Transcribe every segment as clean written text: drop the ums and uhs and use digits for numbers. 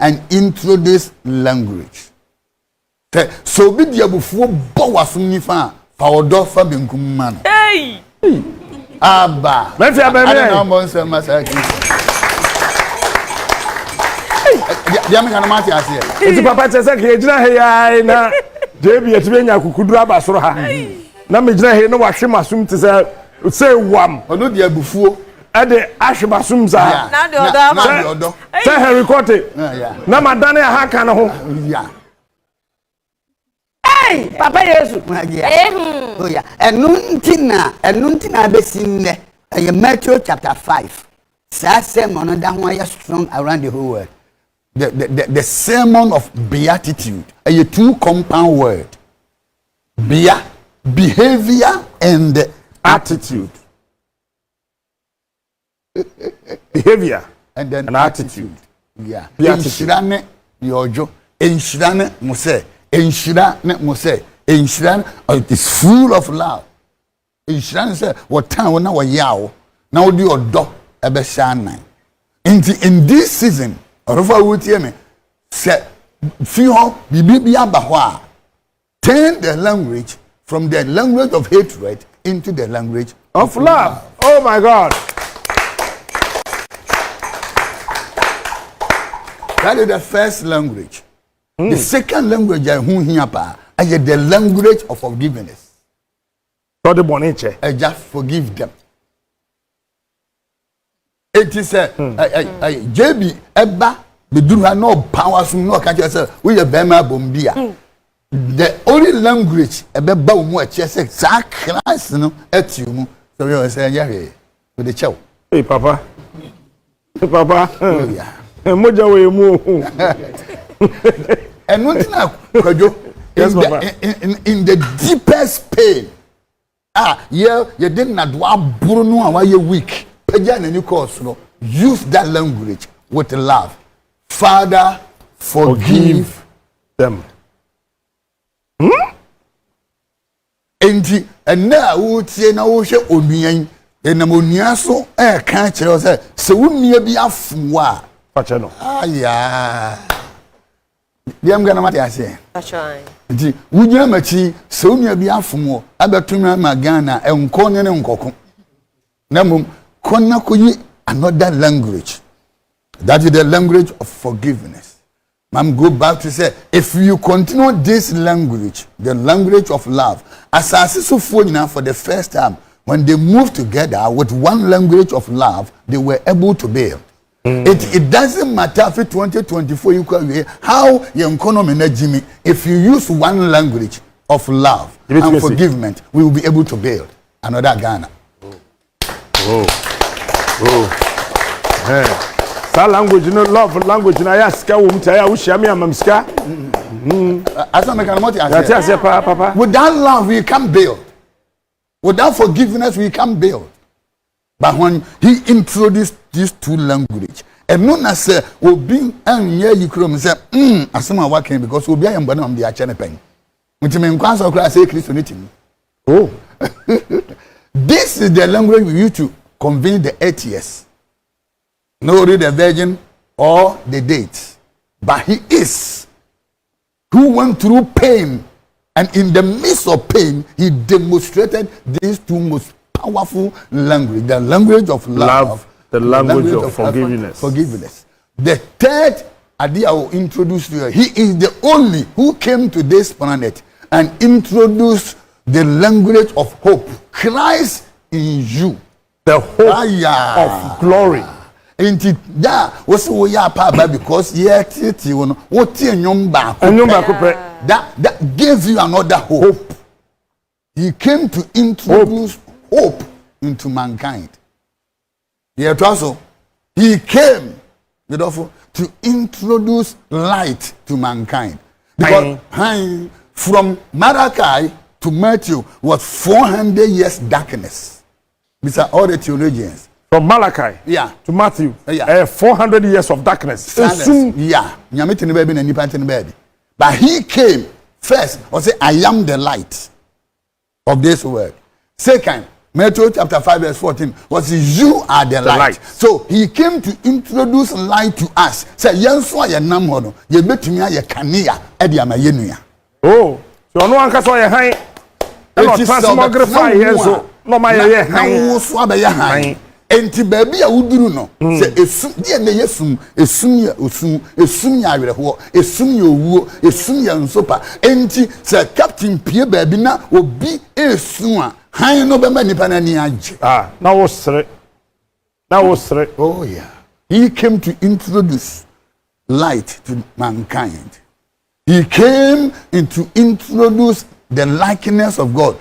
and introduce language. So be the before Bowasunifa, Paodo Fabin man. Hey! Abba. Let's have a man. It's Papa Chesek, here, na JB at Venya Kukudra Basroha. Namijna here no washing assume to say one. Or no, dear before. At the Ashbasumza. Now the other. Say Harry Cotte. Namadane Hakano. Yeah. Hey, Papa Yesu. Oh yeah. And nuntina besin Matthew chapter 5. Sermon on that one strong around the whole world. The sermon of beatitude, a two compound word. Behavior and attitude. Behavior and then an attitude. Yeah. Enshirane yojo. Enshirane muse. Enshirane muse. Enshirane is full of love. Enshirane say what time na wa yawo. Now do your do ebe shine. In this season, Orofa wutie me say fiho bibi abahwa. Turn the language from the language of hatred into the language of love. Oh my God. That is the first language. The second language is the language of forgiveness. I just forgive them. It is a JB Eba Bedura no power from no catch yourself. We are Bema Bombia. The only language about Baumu chess Christ no at you. So you say, yeah, with the chow. Hey, Papa. Hey, Papa. Yeah. Moja we mu. And one thing in the deepest pain. Yeah, you didn't do a bruno while you're weak. Use that language with love. Father, forgive them. And now we say now we say oniyan and amoniaso can't tell us so we may be a fwa. Pachano. Yeah. Diam gana mati ase. Pachai. Nti wunya machi so we be a fwa abatuma magana enko ne nkoko. Na mum konna koyi another language. That is the language of forgiveness. Mam go back to say, if you continue this language, the language of love, as for the first time, when they moved together with one language of love, they were able to bear. It doesn't matter if 2024 you can how your economy Jimmy. If you use one language of love and forgiveness, we will be able to build another Ghana. That language, love language, and I ask how we share me and Mamska. Papa. Without love, we can't build. Without forgiveness, we can't build. But when he introduced these two languages, and none as will be and yeah, you could say, as someone working because we'll be on the Achene pen. Which means, I say Christianity. Oh, this is the language we use to convey the atheists. No read the virgin or the date, but he is who went through pain, and in the midst of pain, he demonstrated these two most powerful language: the language of love, the language of forgiveness. The third idea I will introduce to you. He is the only who came to this planet and introduced the language of hope. Christ in you, the hope of glory. Inti da wose wo ya pa ba because yet you know what that gave you another hope. He came to introduce hope into mankind. Yeah, also he came to introduce light to mankind. Because from Malachi to Matthew was 400 years darkness. These are all the theologians. From Malachi to Matthew, 400 years of darkness. Yeah, but he came first, or say, I am the light of this world. Second, Matthew chapter 5 verse 14 was you are the light. So he came to introduce light to us. Say yenso ya nam ho no ye betumi aye kanea e de ama yenua. Oh, so no anka so ye han. E no transmogrify yenso no ma ye han. Na so abe ye han. Enti baby a wuduru no say esum de na yesum esum ya esum ya awerho esum ya owuo esum ya nsopa enti say captain pie baby na obi esum a han no be ma nipa na ni age. Now was Oh yeah, he came to introduce light to mankind. He came to introduce the likeness of God,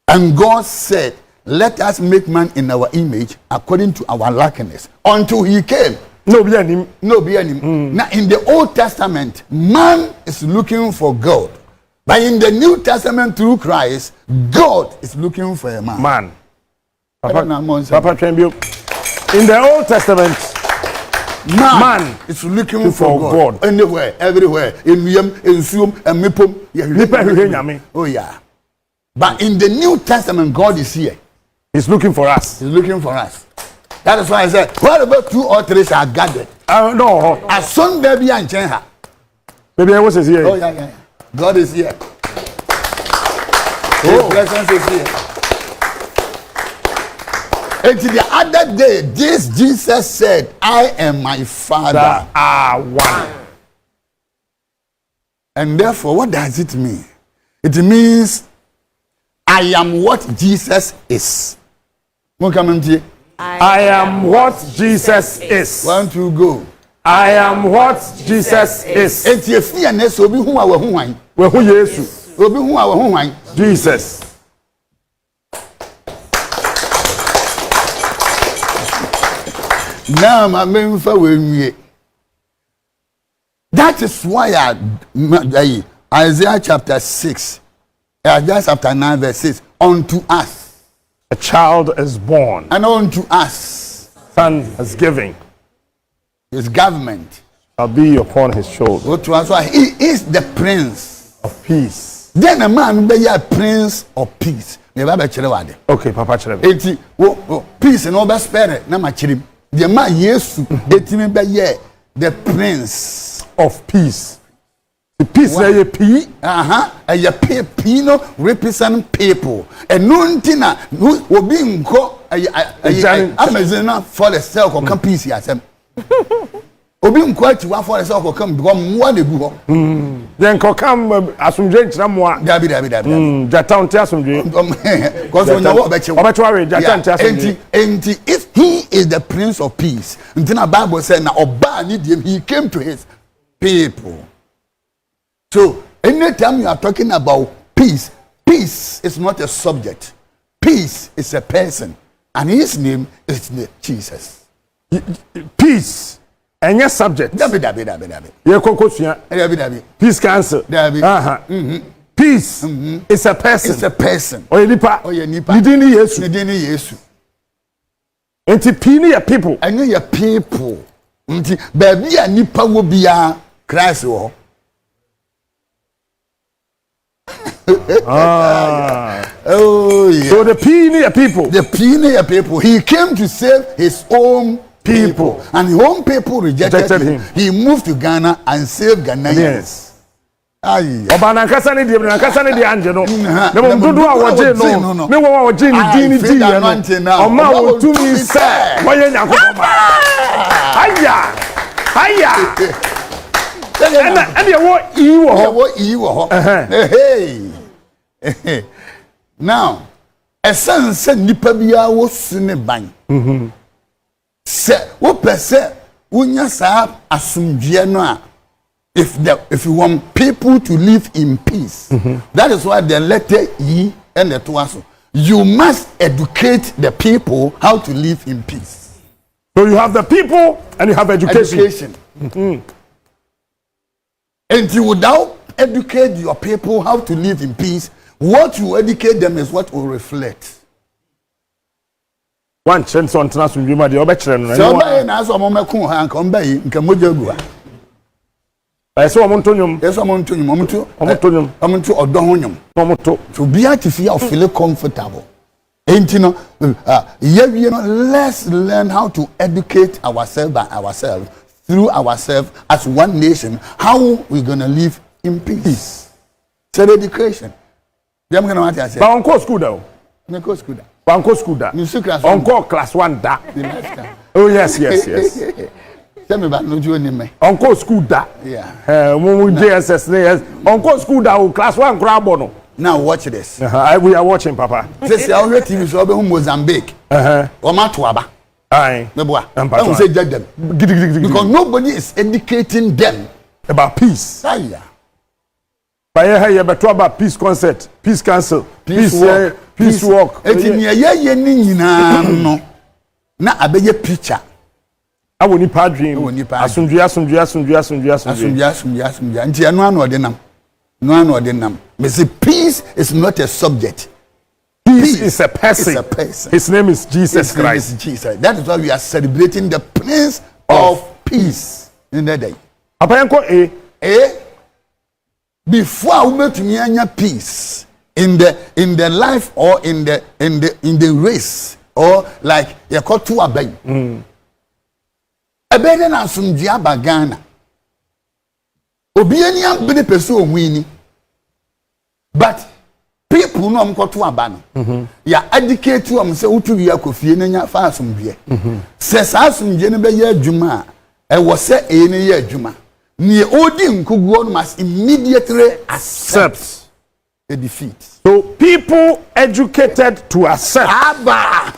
and God said, let us make man in our image according to our likeness. Until he came. No be him. Now in the Old Testament, man is looking for God. But in the New Testament through Christ, God is looking for a man. Papa Trembio. In the Old Testament, man is looking for God. Anywhere, everywhere. In Suum, and Mipom. Oh yeah. But in the New Testament, God is here. He's looking for us. He's looking for us. That is why I said, what about 2 or 3 are gathered? No. As soon baby and Chenha. Baby, I was here. Oh, yeah. God is here. His presence is here. And the other day, Jesus said, I and my Father are one. And therefore, what does it mean? It means I am what Jesus is. I am what Jesus is. 1, 2, go. I am what Jesus is. Enti efi aneso obi hu a wahu wan. We hu Yesu. Obi hu a wahu wan. Jesus. Now my memfa we nwie. That is why Isaiah chapter 6, Isaiah chapter 9 verse 6, unto us a child is born, and unto us son is given, his government shall be upon his shoulder. He is the Prince of Peace. Then a man be a Prince of Peace. Okay, Papa Chere. Eti peace no be spare na ma chirim. The man Yesu etimi be ye the Prince of Peace. The peace na ye P. A P no represent people. And no ntina obi nko amazina for the self or come peace yasem. Obi nko ati wa for the self or come because mo na gu ho. Then ko come asumdwe ntra mo a. Dabi. Jata unti asumdwe. Because when you obechi. Obechi jata unti asumdwe. And if he is the Prince of Peace, ntina Bible said na oba ni dem he came to his people. So, anytime you are talking about peace, peace is not a subject. Peace is a person. And his name is Jesus. Peace. And your subject. Dabi. Peace cancer. Peace is a person. It's a person. Nipa. Nidini Yesu. Enti pini ya people. And you people. Nti baby ya nipa wo bia Christ wo. Oh yeah. So the Pioneer people. The Pioneer people. He came to save his own people. And his own people rejected him. He moved to Ghana and saved Ghanaians. Yes. Aye. Obana kasa ne die anje no. Ne mo dodo a woje no. Me wo woje ni dini di ye no. Oma wo tumi se. Woye nyakopoma. Aya. And you were hey. Now, a son said Nipabia was Suneban. Say, what per se, Unya Saab Asumgianoa. If you want people to live in peace, that is why the letter E and the Tuaso. You must educate the people how to live in peace. So you have the people and you have education. And you without educate your people how to live in peace, what you educate them is what will reflect. One chance on international Juma, the Obechere. So, I saw Momaku and come by in Cambodia. I saw Montonium. Yes, I'm to Odohonium. To be at if you feel comfortable. Let's learn how to educate ourselves by ourselves, through ourselves as one nation. How we gonna live in peace? Self education. But on school though. School. Banko school da. Onko class 1 da. Oh yes. Tell me about no me. Onko school da. Yeah. JSS. Onko school da class 1 crab no. Now watch this. We are watching, Papa. This our TV show be Mozambique. Omatuaba. Aye. Meboa. I will say judge them. Because nobody is educating them about peace. Aya. By here beto about peace concert, peace council, peace walk. Eti ye ni nyina no. Na abeye picture. Awo ni padrin. Asundua. Nti anu odinam. No odinam. Me say peace is not a subject. Peace is a person. It's a person. His name is Jesus Christ. Name is Jesus. That is why we are celebrating the Prince of Peace in that day. Apayanko before we make peace in the life or in the race or like you call to abay. Abeden asumdia bagana. Obiani am bene peso wini. But people no amko to abano. Ya educate you am say utu wi akofie nanya fa asumdie. Se sa asumdie ne be ye adwuma e wo se e ne ye adwuma. Ne odi nkuguo no must immediately accept the defeat. So people educated to accept. Abba.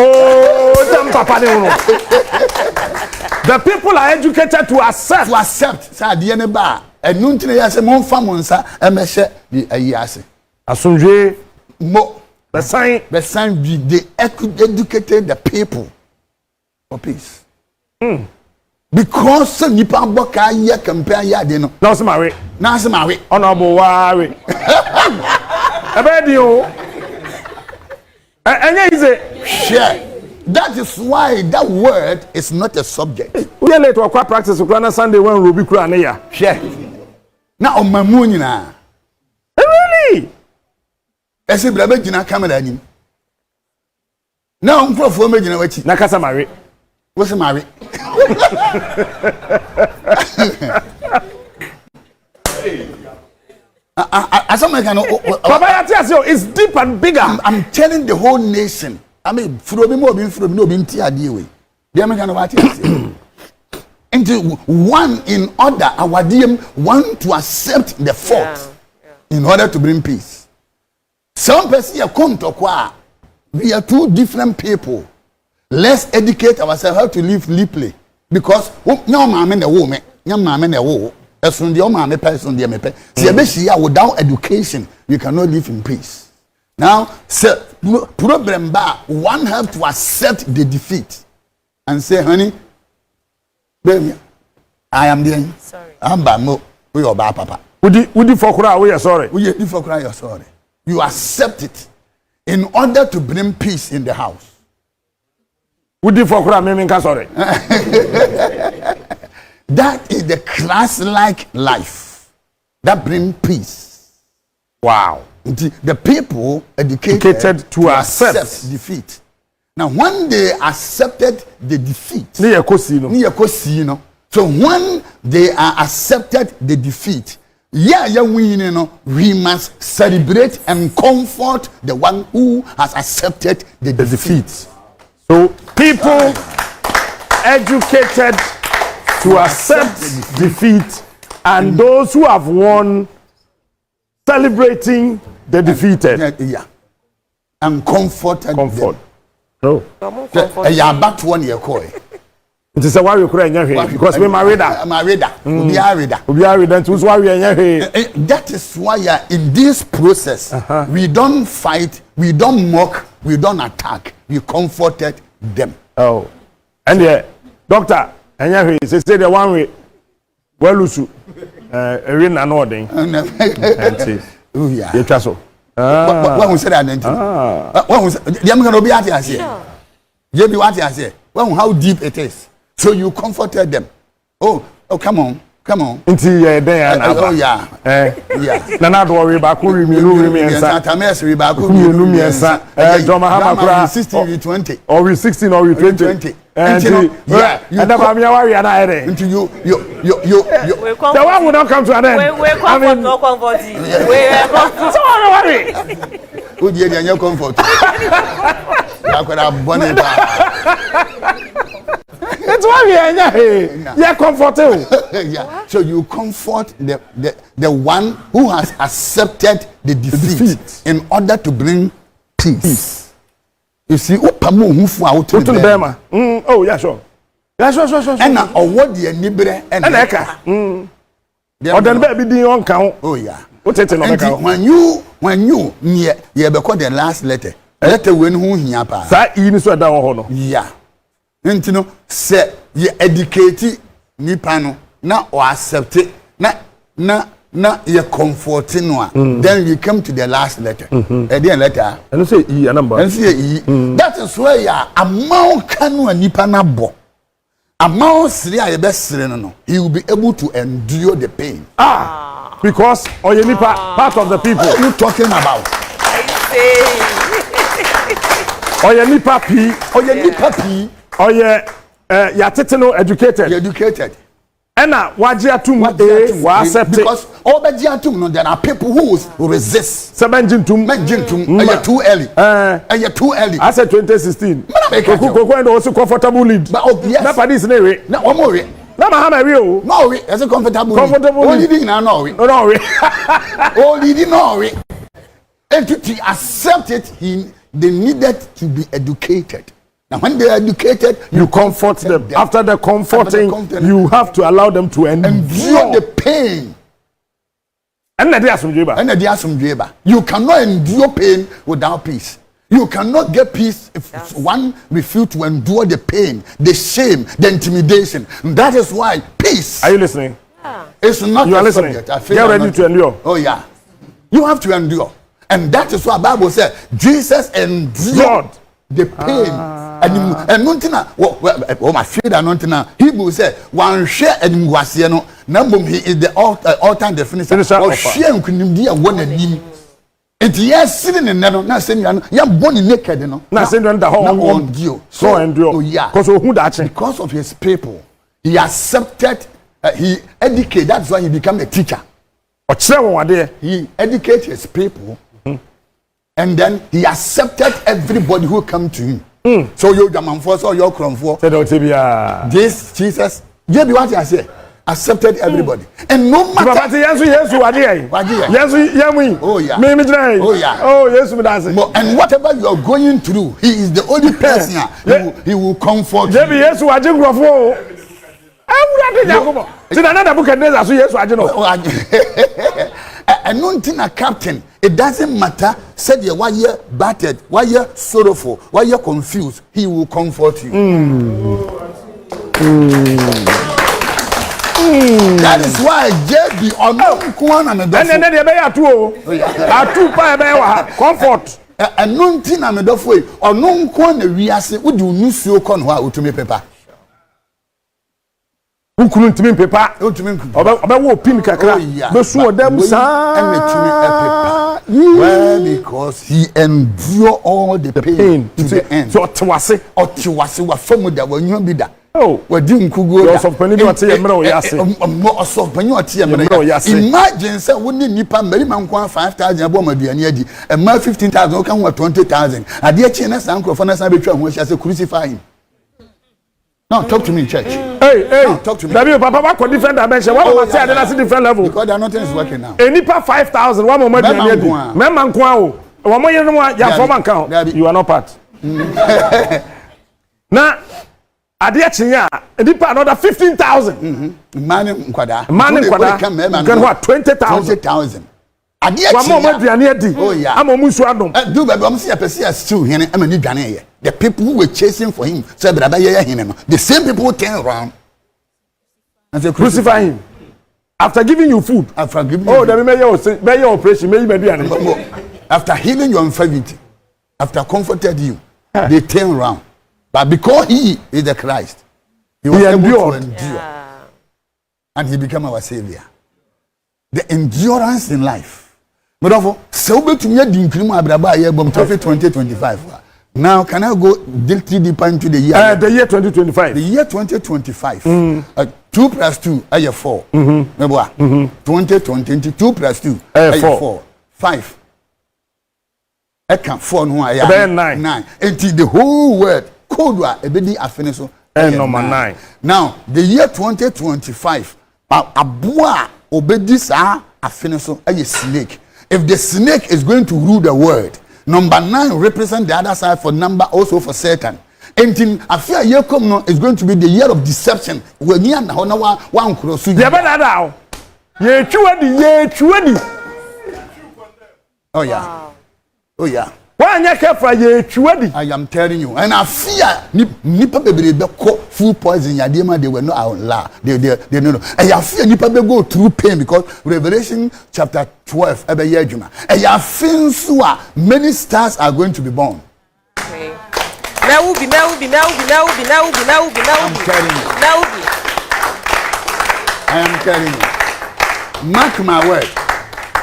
Oh, papa the people are educated to accept. To accept. Sa de ne ba enu ntine ya se mon fa monsa emehye di ayi ase. Asundwe mo the sign be they educated the people for peace. Because nipa boka ya campaign ya de no. Na se mawe. Honorable ware. Ebedi o. Anya is a share. That is why that word is not a subject. We are late to acquire practice on Sunday when Ruby Kura na ya. Share. Na o mamu nyina. Really? Ese bra be gina camera ni. Na nkrofo me gina wachi. Na kasa mare. Wo se mare. It's deep and bigger. I'm telling the whole nation. I mean, into one in order, our DM want to accept the fault in order to bring peace. Some person come to qua. We are two different people. Let's educate ourselves how to live deeply. Because no man in the woman, young man in the war. As from the man, person, the MP. Without education, you cannot live in peace. Now, problem bar, one have to accept the defeat and say, honey, baby, I am there. Sorry. I'm Bamo. We are bad, Papa. Would you for cry? We are sorry. We are for cry. You're sorry. You accept it in order to bring peace in the house. Would you for cry? Me sorry. That is the class-like life that brings peace. Wow. The people educated to accept defeat. Now, when they accepted the defeat, so when they are accepted the defeat, we must celebrate and comfort the one who has accepted the defeat. So people educated to accept defeat, and those who have won celebrating the defeated. Yeah. And comforted them. No. Yeah, back to 1 year call. It is a why we couldn't because we married. We are that is why in this process we don't fight, we don't mock, we don't attack, we comforted them. Oh. And yeah, doctor, and say the one way well lusu arena no den. Oh yeah. You trust so. When we say that when we say the American obi ati ase. You be what you say. When how deep it is. So you comforted them. Oh, come Come on. Inti then oh yeah. Yeah. Na do worry ba ku remi ensa. Tames ri ba ku remi ensa. Joma ha makura 16 20. Or we 16 or we 20. And never me worry na ere. Into you. The one will not come to an end. We comfort no comfort. We so worry. Who dey dey comfort. Akwara bonne ba. It's why we are here. You are comfortable. Yeah. So you comfort the one who has accepted the defeat in order to bring peace. You see, Upamu who out to the Bema. Oh, yeah, sure. Yeah, sure. And now, what the Nibre and Eka. Or then baby the on count. Oh, yeah. What's it when you near the last letter, a letter when who here, that in so down. Yeah. And you know, say you educate Nipano, now or accept it, na you comforting one. Then you come to the last letter. Then letter. And say E a number. And say E. That is where you are amount canu and Nipana bo. Amount Syria best no. He will be able to endure the pain. Because Nipa part of the people. What are you talking about? Nipa P. Nipa P. Ya teteno educated. Educated. Ena wajiatum accept because all the no there are people who resist. Sebenjintum. Are too early. Are too early. I said 2016. Koko and also comfortable lead. But oh yes. Na padis na we. Na omo we. Na ma ha ma we o. No we. As a comfortable lead. Only na no we. No we. Only no we. And to accept it, they needed to be educated. Now, when they are educated, you comfort them. After the comforting, you have to allow them to endure the pain. And you cannot endure pain without peace. You cannot get peace if one refuses to endure the pain, the shame, the intimidation. And that is why peace. Are you listening? It's not you are listening. Subject. I feel get ready to endure. Oh yeah, you have to endure, and that is why the Bible said Jesus endured the pain. And nontina my fear that nontina Hebrew said one share and wasiano number he is the all time definition or share kunimdi and one and him. And yes sitting in that not saying you born naked no not saying the whole endure so endure. Oh yeah, because of his people he accepted he educated. That's why he became a teacher. He educated his people and then he accepted everybody who come to him. So you German force or your cron for this Jesus, you be what I say, accepted everybody. And no matter yes, and whatever you are going through, he is the only person he will comfort you. Yes, another book and nothing a captain. It doesn't matter. Said you why you're battered, why you're sorrowful, why you're confused. He will comfort you. That is why JB and then they comfort. And nothing I'm a dove way or no one we are saying, would you miss your con to me paper? Who couldn't mean paper? About pin kakra. The sword them well, because he endured all the pain to the end. So Tiwase was from that when you be that. Oh, we didn't go of imagine say we need nipa meri man kwa 5,000 abo maduane adi and ma 15,000 can wa 20,000 ade chi na san krofo na san betwa ho hia say crucify him. No, talk to me, church. Hey, no, talk to me. Papa, what different dimension? What am I saying? That's a different level. Because nothing is working now. Any pa 5,000. One moment. Memang kwao. One more year no more. Ya form account. You are not part. Now, ade chinya. Any pa another 15,000. Mani nkwada. Can what 20,000. 20,000. One moment we are near D. Oh yeah. I'm almost random. Do baby, I'm see a person still here. I'm a new Ghanaian. The people who were chasing for him said, the same people turn around and say, crucify him. After giving you food. After giving you food. May your operation, maybe after healing your infirmity, after comforted you, they turn around. But because he is the Christ, he was able to endure. and he became our savior. The endurance in life. But therefore, so be to me the increment abraba year bomb Prophet 2025. Now can I go deeper into the year? The year 2025. The year 2025. 2 plus 2 are 4. 2020 2 plus 2 are 4. 5. I can 4 no I 9. Until the whole world code wa ebedi afene so number 9. Now the year 2025 aboa obedi sa afene so a snake. If the snake is going to rule the world, number 9 represent the other side for number, also for Satan. And in a fair year come no is going to be the year of deception. When you and one cross. Oh yeah. Wow. Oh yeah. I am telling you, and I fear nipa bebre be full poison. They were not allowed. They know. And I fear nipa be go through pain because Revelation chapter 12. Many stars are going to be born. Okay. I'm telling you. I am telling you. Mark my word.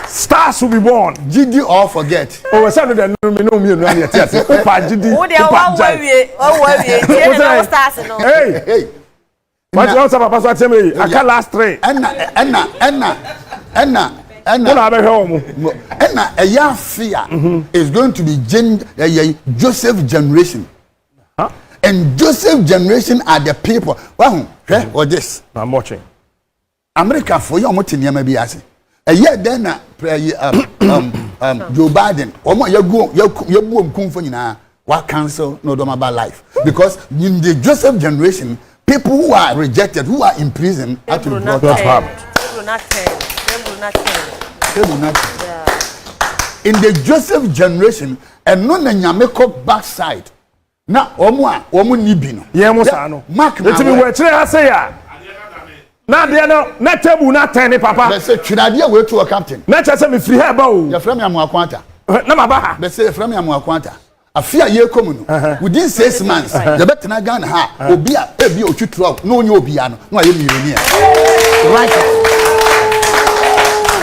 Stars will be born. GD or forget. Oh, we said that no yet. Opa GD. Hey. What else have Papa tell me? I can last 3. Enna. A young fear is going to be Joseph generation. Huh? And Joseph generation are the people. Wow, or this. I'm watching. America for your motin maybe I say. A year then Joe Biden you boom kumfo what cancel no doma about life because in the Joseph generation people who are rejected who are in prison have to be brought up. In the Joseph generation and no na nyame ko backside na omo ni bi no ye mo sa no mark na we kire ha say ya na de no na table na 10 papa be say twinade we to a captain na cha say me free ha ba o ya frame Amoako Attah na ma ba ha be say frame Amoako Attah afia ye komu no within 6 months you better na Ghana ha obi a ebi otwitro no onye obi a no na ye millionaire right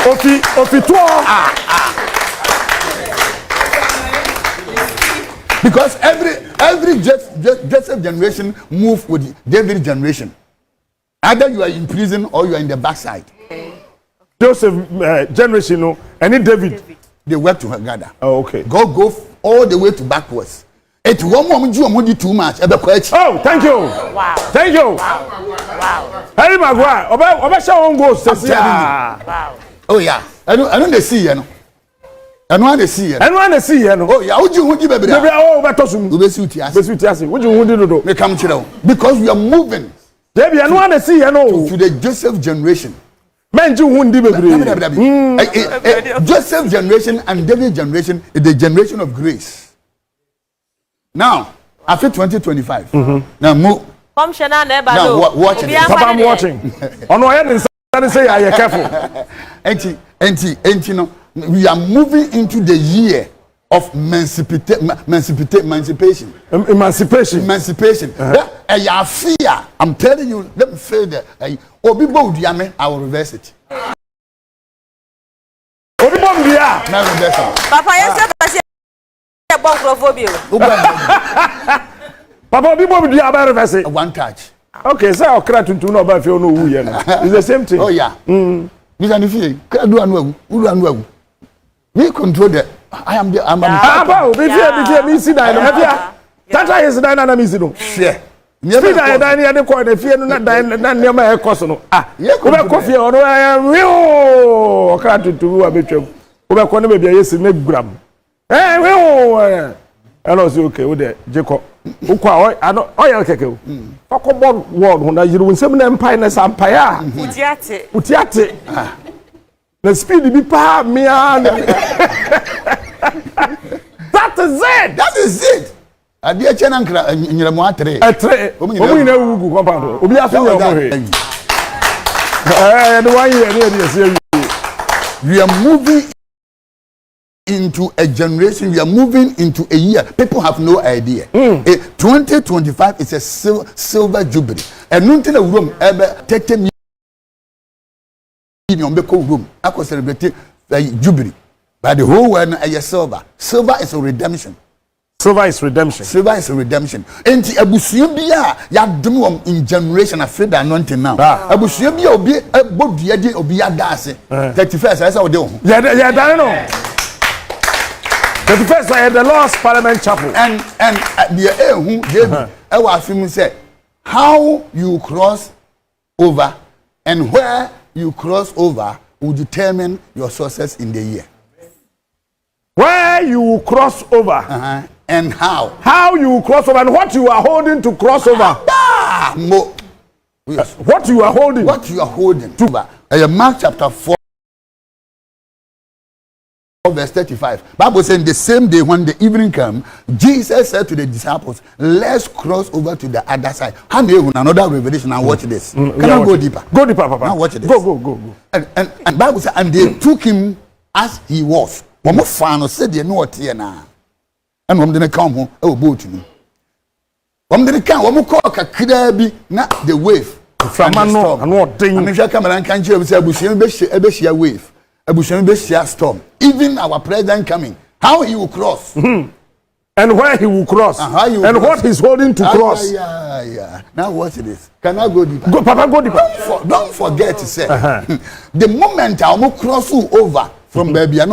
ofi to because every Joseph generation move with David generation. Either you are in prison or you are in the backside. Joseph generation, no, and David. They work together. Oh, okay. Go all the way to backwards. It's one moment you are too much. Oh, thank you. Wow. Thank you. Wow. Harry Maguire. Oba show on go. Wow. Oh yeah. I know they see you know. I know they see you. Oh yeah. Would you baby? Baby, oh, betosum. Ubesiutiasi. Would you do? Me come to because we are moving. Baby, I know see you know to the Joseph generation. Joseph generation and David generation is the generation of grace. Now, after 2025, now move. Now watching. Papa, I'm watching. Onua didn't say are you careful. No, we are moving into the year of emancipation. I'm telling you, let me say that. I will reverse it. Papa, one touch. Okay, so I'll cry to no about you know it's the same thing. Oh yeah. We control that. I'm me see that. Tata is that na me see no. Share. Speed I dan here the corner fear no na near my course no. We coffee or no. Cry to abetwam. We be corner be yes na gram. And also okay with the Jacob. Ukwa oya keke o. Fakobon word ho na yiru nsem na empire na sampire. Utiate. The speed be pa me and that is it. Ade eche na nkra nyiramo atre. Omu nyina wugu compound. Obi aso ya mo he. The 1 year we are moving into a generation, we are moving into a year. People have no idea. 2025 is a silver jubilee. And nothing room ever 30 on the room. I could celebrate jubilee. But the whole world is silver. Silver is a redemption. Silver is redemption. Silver is a redemption. And the abusuabia ya dum in generation afraid that anointing now. Abusuabia obi body obi adase. 31st I say do. Yeah, I know. 31st I had the Lord's Parliament Chapel. And the who David I was film say how you cross over and where you cross over will determine your success in the year. Where you will cross over. And how? How you will cross over and what you are holding to cross over. Yes. What you are holding. What you are holding. Mark chapter 4. Verse 35. Bible saying the same day when the evening came, Jesus said to the disciples, let's cross over to the other side. How many another revelation and watch this? Can I go deeper? Go deeper, Papa. Now watch this. Go. And Bible said, and they took him as he was. One more fan said they know what here now. And when they come home, oh boat me. When they come, one more call a not the wave. From and what thing? And if you come and can't you say a wave. A storm. Even our president coming, how he will cross. And where he will cross. And cross. What he's holding to cross. Yeah. Now watch this. Can I go deeper? Go, Papa, go deeper. Don't forget to say, the moment I will cross over from baby and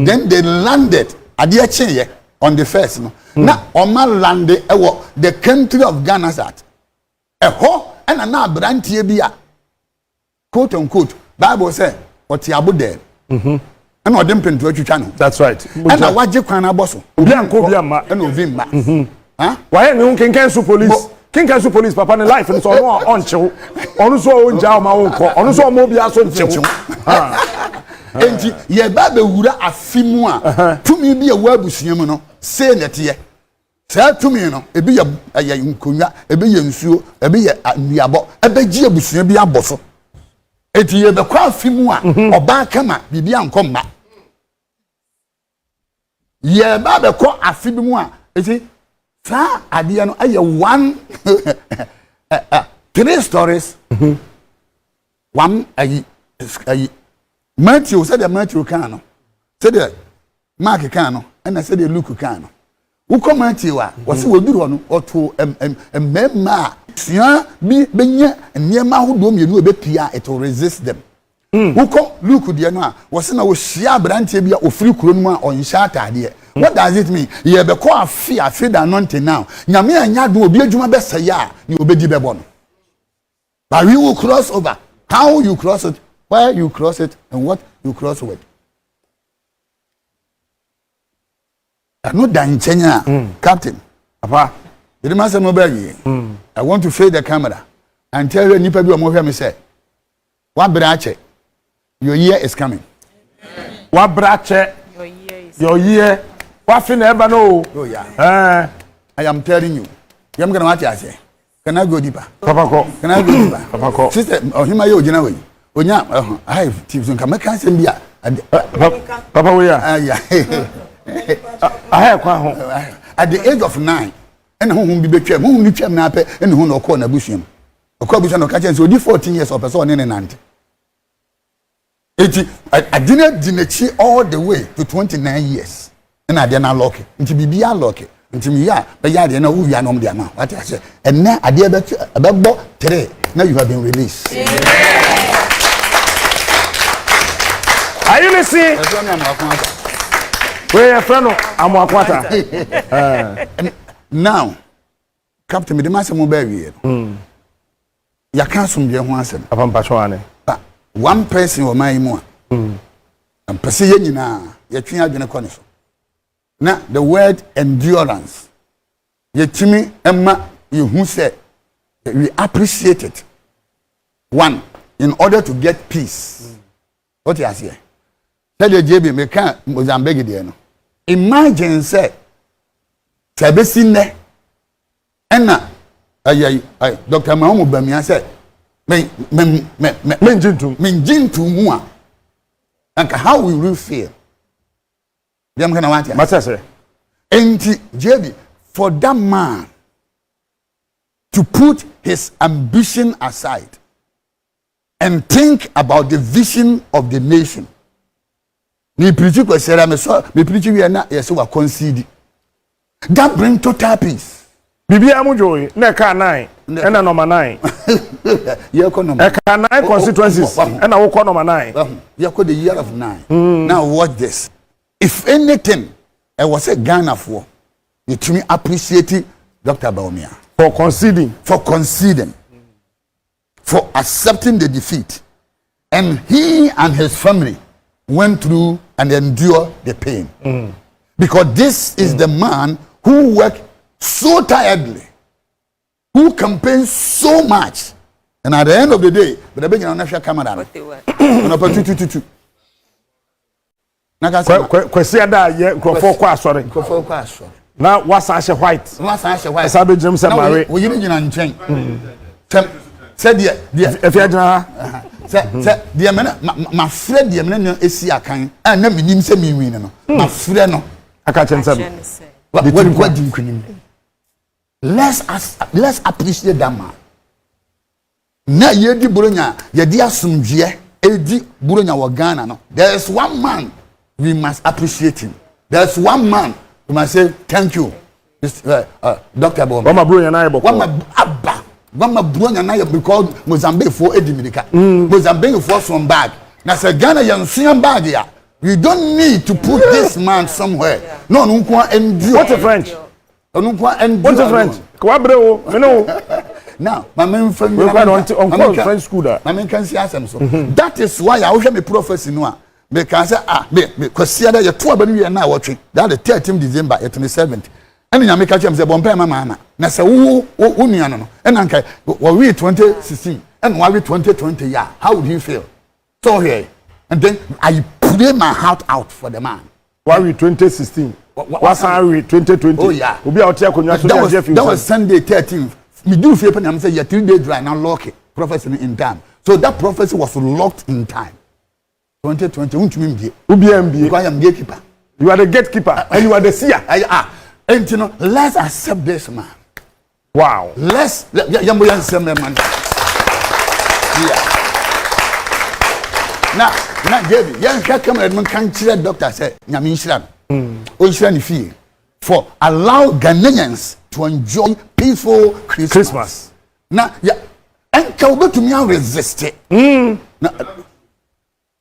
then they landed at the on the first. Now, Oma landed the country of Ghana at a ho and another brand here, quote unquote. Bible says, what you are there. And what them pin to channel. That's right. And I watch you can bosso. And Vimba. Why you can cancel police? King cancel police, Papa, and life and so on. On so on Jama on so mobile so. Enti ye ba be wura afimu a tumi bi e wabusuam no say net ye say tumi no e bi ye nkonwa e bi ye nsuo e bi ye nuabo e be gi abusuam bi aboso enti ye be kwa afimu a oba kama bibi ankomma ye ba be kwa afimu a enti sa ade no aye one 3 stories one ayi Matthew said the Matthew Kano. Said the Mark Kano, and I said the Luke Kano. Who come Matthew was will do one or two memma. Sia be benya and near ma who do you know pia it will resist them. Who come Luke Diana was in our Shia Brantibia or free Kuruma or in Shata dear. What does it mean? Ye be quite fear anointing now. Yamia and Yadu will be a Juma best ya, you will be Dibabon. But we will cross over. How you cross it? Where you cross it and what you cross with. I know Dan Chenya, Captain. Papa, you must have mobile. I want to fade the camera and tell you, Nipa, you are me say, what brache? Your year is coming. What brache? Your year. What fin ever know? Oh, yeah. I am telling you. I'm going to watch you say. Can I go deeper? Papa, can I go deeper? Papa, sister, oh, him, I owe you. Onya I have tips on come can send bia Papa we are yeah I have kwa at the age of 9 and whom be between whom you chem na pe and who no corner bushim okwabusa no ka chen so di 14 years of person in nante I didn't dinachi all the way to 29 years and I dey na lucky nti bibia lucky nti mi ya be ya dey na wu ya no dey ma what I say and na ade be bo 3 now you have been released. Are you listening? Where your friend Amoako Attah. Now, Captain, me the master mobile. Ya can't some young ones. But one person or my more. And Persian na ya twin agena koneso. Now the word endurance. Ye timi emma you who said we appreciate it. One, in order to get peace. What you say? Tell the JB me can Mozambique there no. Imagine say Tabesine enna ay Dr. Mahamu Bamia said men jintu mu a anka how will you feel? Dem kana want ya say enti JB for that man to put his ambition aside and think about the vision of the nation. Me preach kwesera me so me preach we na yes we concede. That bring total peace. Bibi amujoy na ka 9 na number 9. Ye ko number. Ka 9 constituencies na wo ko number 9. Ye ko the year of 9. Now watch this. If anything, I was a Ghana for you to me appreciate Dr. Baumia for conceding, for accepting the defeat, and he and his family went through and endured the pain. Because this is the man who worked so tiredly, who campaigned so much, and at the end of the day, but the beginning of camera, kwesi ada ye nkrofo kwa asori na wasa white sabe jim se mare wo yiri nyina nchen se de efi agina se de me ma frɛ de me no esi akan a na minim se mi win no ma frɛ no aka chensem what din kunim. Let's appreciate that man. Na ye di buronya ye di asumdue edi buronya wo Ghana no. There is one man we must appreciate him. There's one man we must say thank you, Dr. Bom. Wama bronya na yebo. Wama bronya na yebo because Mozambique for Edimidika. Mozambique for some bag. Na say Ghana yan bag ya. We don't need to put this man somewhere. No, endure. What's the French? What's the French? Kwabreo, me know. Now, my main friend, on French school that. My main can see so. That is why I wish me prophecy no. Because me consider your 2 abanu na watching. That the 13th December 27th. And you make catch say bompa mama. Na say wo nua no. And anka we 2016 and we 2020 yeah. How would you feel? So here. And then I pray my heart out for the man. Why we 2016? What's we 2020? Oh yeah. Obi out here that was Sunday 13th. Me do fear pen am say your 3 days dry now lock it. Prophecy in time. So that prophecy was locked in time. 2020 untumi mbie because I am gatekeeper. You are the gatekeeper and you are the seer. And you know, let's accept this man. Wow. Let's yamboyan same man. Yeah. Now David, yan come and can tell doctor say nyame nhira. O nhira ni fie for allow Ghanaians to enjoy peaceful Christmas. Now yeah, and ka obetumi resist it.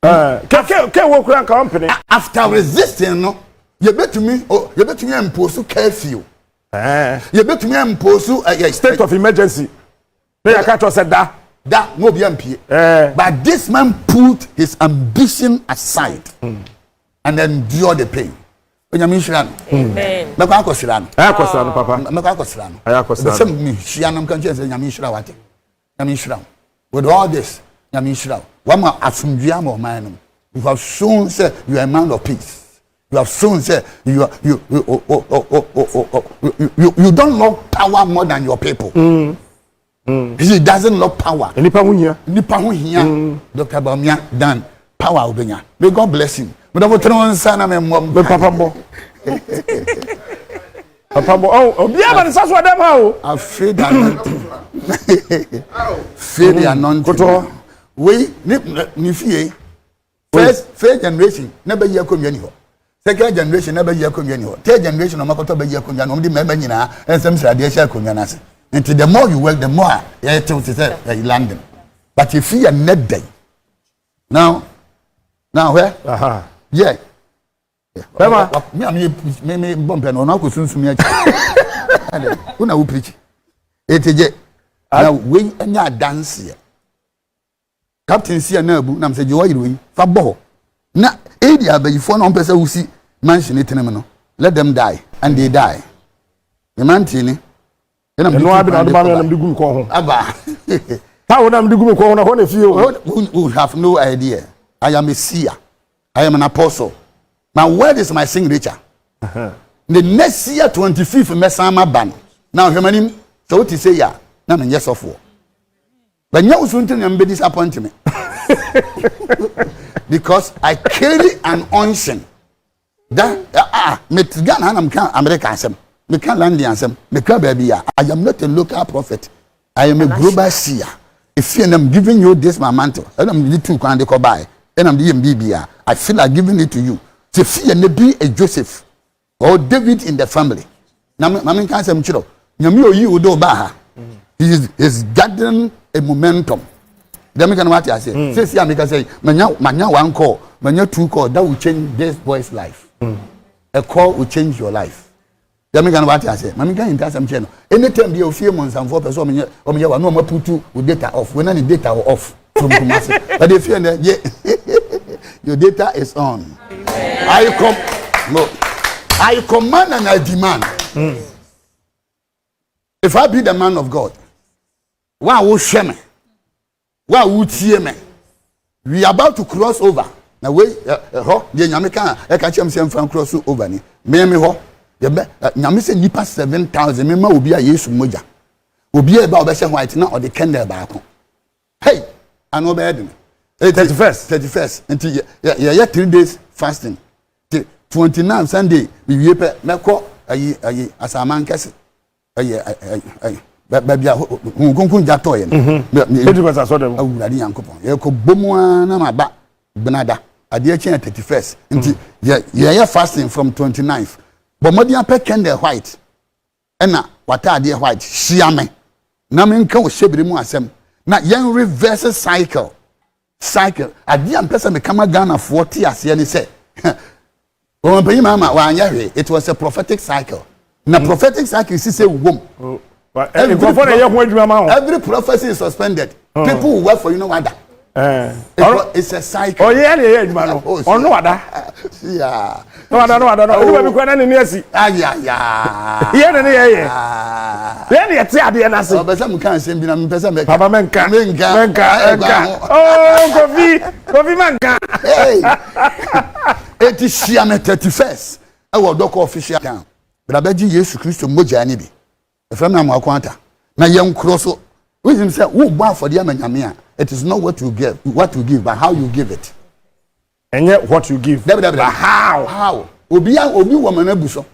Company. After resisting, no, you bet to me impose curfew. You bet me impose a state of emergency. They can't said that no be MP. But this man put his ambition aside and endure the pain. Amen. Papa. With all this, you have shown say you are a man of peace. You have shown say you don't love power more than your people. He doesn't love power. Nipa hu hia. Dr. Baumia dan power obenya. May God bless him. Me don't tell sana me papa bo. Papa bo obi aba nsa so adam ha o. Afraid that fear the anointing. We ni fie first generation never year komya ni ho. Second generation never year komya ni ho. Third generation omakoto be year komya no de mema nyina ensem srade e share komya na se. Until the more you work the more you tell say you landing. But if you are net day. Now where? Yeah. Bema me bompe no na ko sunsumi achi. Una wo preach. Eteje. Now we anya dance here. Captain see na abu na say je wayiro yi fa bo na area bayifo na on pese wusi mansion etenem no let them die and they die the man tini no abi na do ba na mdigum ko ho aba how na mdigum ko ho na ho na fie o who have no idea. I am a seer, I am an apostle. My word is my signature. The next year 25th mesama ban now humanim so what you say ya na me yes of war. But you shouldn't be disappointed me. Because I carry an unction. That me Ghana am can America asem. Me can land the asem. Me can baby. I am not a local prophet. I am a global seer. if I'm giving you this my mantle, and I'm the two can go buy, and I'm the MBBA, I feel like giving it to you. So fear ne be a Joseph or David in the family. Now, Mammy can't say, Mchiro, you do baha. He is gathering a momentum. Then we can what I say. Say, see, I make say, Manya one call, Manya two call, that will change this boy's life. A call will change your life. Then we can what I say. Mammy can tell some channel. Anytime you few months and 4 person, or me, no more put two with data off. When any data off from Kumasi. But if you're your data is on. I command and I demand. If I be the man of God, why would shame me? Why would see me? We are about to cross over. Now wait, the Yamika, I catch him saying from cross over. Me ho, the Yamis nipa 7,000. Mema will be a yes moja. Will be about Besha White now or the candle back. Hey, I know better. 31st. Until yeah, 3 days fasting. 29 Sunday, we pay Meko as a man case. Baby, who couldn't get toy. It was a sort of Yankopon. Yako Bomoana, my back, Benada, a dear chain 31st. Until yeah, fasting from 29th. But Modian Peck candle white. Enna, what are dear white? Shiame. Naminka was shaping more assem. Not young reverse cycle. I didn't person become a gun of 40 as he said. It was a prophetic cycle. Now, prophetic cycle is a womb. Every prophecy is suspended. People who work for you know what it's a cycle. Oh, yeah. Yeah. No. It is Shiame 31st. I will dock official account. But I bet you Jesus Christ moja ni bi. If I'm Amoako Attah. Na young crosso. Wisdom say, who bar for the Yamia? It is not what you give, but how you give it. And yet what you give. How? Obi woman ebuso.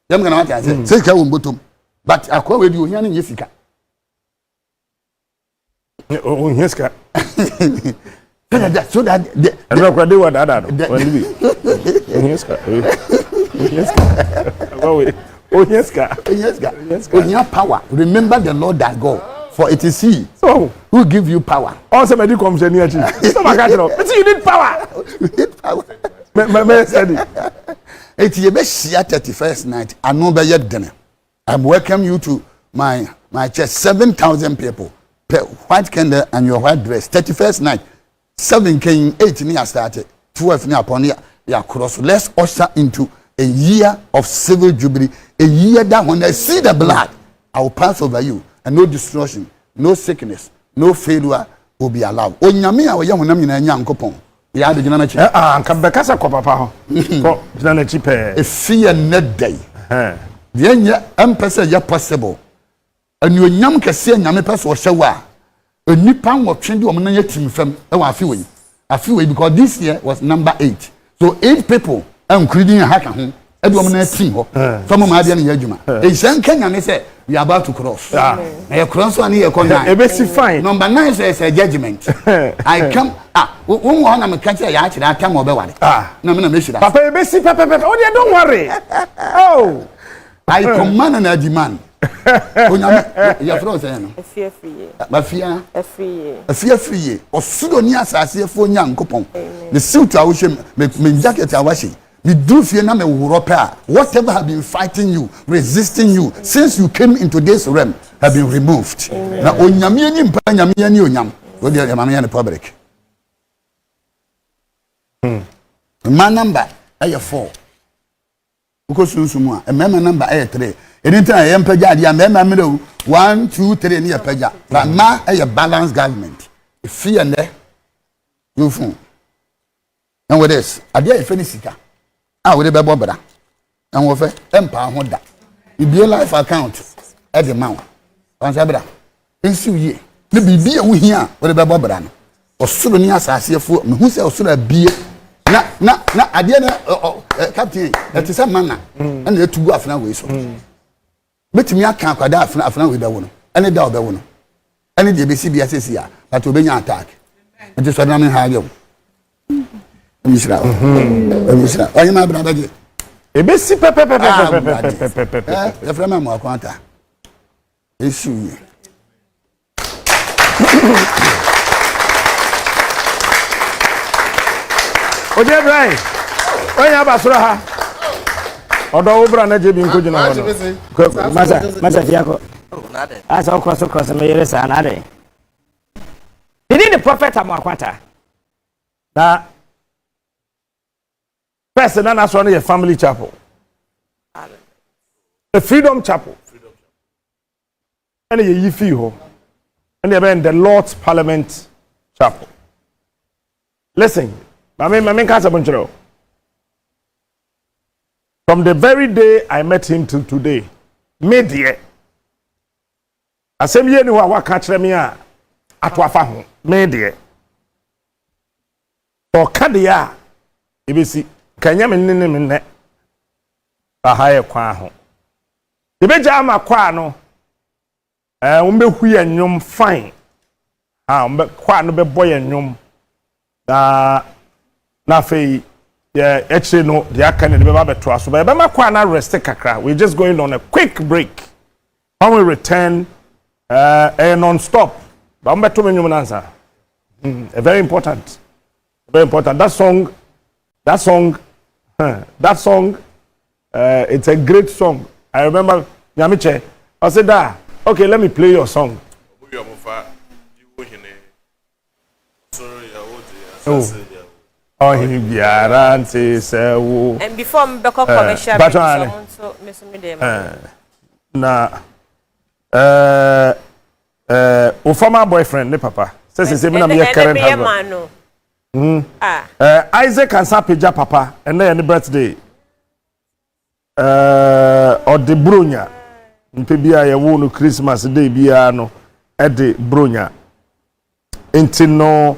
Dem gonna what I say. Say ka won but akwa we di ohia ne yefika. Oh, yeska. So that and no kwade wa dada no. Yeska. Yeska. When you have power, remember the Lord that God. For it is He who give you power. Also, my dear comes near you. So my God, you need power. You need power. It's your best 31st night. I know by yet dinner. I welcome you to my church. 7,000 people. White candle and your white dress. 31st night. 7 came, 8 near started. 12 near upon your cross. Let's usher into a year of civil jubilee. A year that when I see the blood, I will pass over you. And no destruction, no sickness, no failure will be allowed. Onyame a woyɛ honam nyina nya nkopɔn. Ya de gina na chi. Anka bekasa ko papa ho. Ko gina na chi pe. Efie net day. De nya empese ya possible. Anuonyam kese nyame pese wo hye wa. Onipa nwotwe de wo na yatim fam e wa afi wei because this year was number 8. So 8 people including haka ho. E de wo na team ho. From ma de na yadwuma. E hye Kenya ne say we are about to cross. Yeah. Cross one here corner. Fine. Number 9 is a judgment. I come when one am catch ya actually time obeware. No me me shira. Papa ebesi papa. Oh dear, don't worry. Oh. I command and I demand. Onyame ya fro say no. Efie. Ba fia. Efie. Osudo ni asase efo nyankopon. The suit a wo hye me jacket a wa hye. The do fear na me whatever have been fighting you, resisting you since you came into this realm have been removed. Na onyame ni mpa nyame ni onyam. Wo dey mama ya public. My number ay 4. Uko sunsumu a mema number ay 3. Anytime I am paja dia mema me 1 2 3 ni ya paja. But ma ay balanced government. Fear ne you fun. And with this, ade ay fenisika. We dey bebo bra and we fe empa ho da ibie life account e de ma wan say bra ensi wie ne bibia wo hia we dey bebo bra no osoro ni asase fo me hu say osoro abie na ade na captain that is a man na na etugu afna we so metimi aka akwada afna we da wo no ene da obewo no ene de besi bia sesi a that will be an attack. It is what I'm having. Mishra. Why am I brother? A basic pepper. The friend of Amoako Attah. Issue. Oje dry. When you have a Odo obra na je bi nko jina ho. Masa fiako. Asa okroso me yere sa na de. Did the prophet Amoako Attah? Na person na so na family chapel. The Freedom Chapel. And ye fi ho. And they in the Lord's Parliament Chapel. Listen, Mami kasa bunchero. From the very day I met him till today, media. Asem ye ni wa ka kire me a atwafa ho media. For kadia ibesi kanya me ne ahaye kwa ho. Ibeja ama kwa no umbe huye nyum fine. Umbe kwa no be boy nyum. Na fei actually no the akane be ba beto so be ma kwa na rest kakra. We just going on a quick break. When we return non-stop. Ba umbe to me nyum nansa. Very important. Very important. That song it's a great song. I remember Nyamiche. I said, okay, let me play your song. Oh, he guarantee so. And before me be commercial, so miss me dem. Na o former boyfriend, ne papa. Say me na me current husband. Isaac and Sapeja papa, and then the birthday. Or the Brunya. Mpebia ye wo no Christmas day bia no e de Brunya. Enti no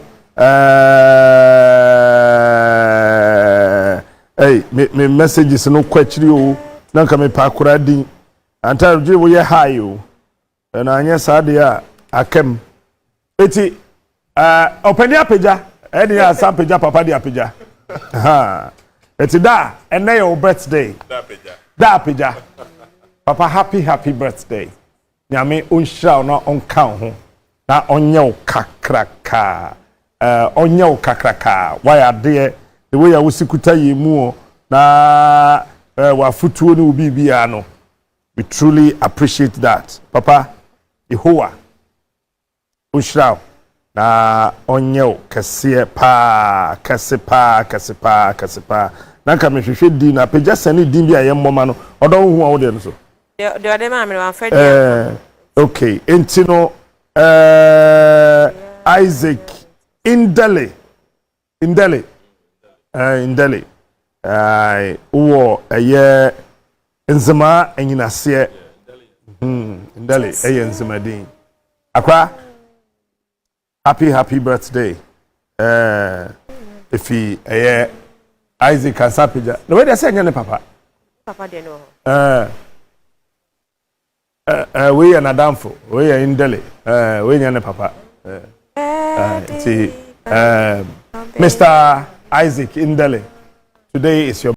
me messages no kwachiri o na nka me pa kura din anta dwe wo ye high o na anya sade a akem eti opani apeja e de ya Sapeja papa de apeja ha eti da ene your birthday da apeja papa happy birthday nyame onhira na onka ho na onye o kakraka onye o kakraka why ade the way ya wusikuta yemu na wa futuo ni ubibia no we truly appreciate that papa Yehowa onhira na onye o kese pa na ka me hwehwe di na peja sane din bia ye mmoma no odo hu a wo de no so de ade ma me wan fa okay entino Isaac Indele wo eye nzema anyinase Indele eye nzema din akwa happy birthday ifi eye Isaac and Sapeja no we dey say nyane papa de no we are Nadamfo, we are Indele, we are papa. Mr. Isaac Indele, today is your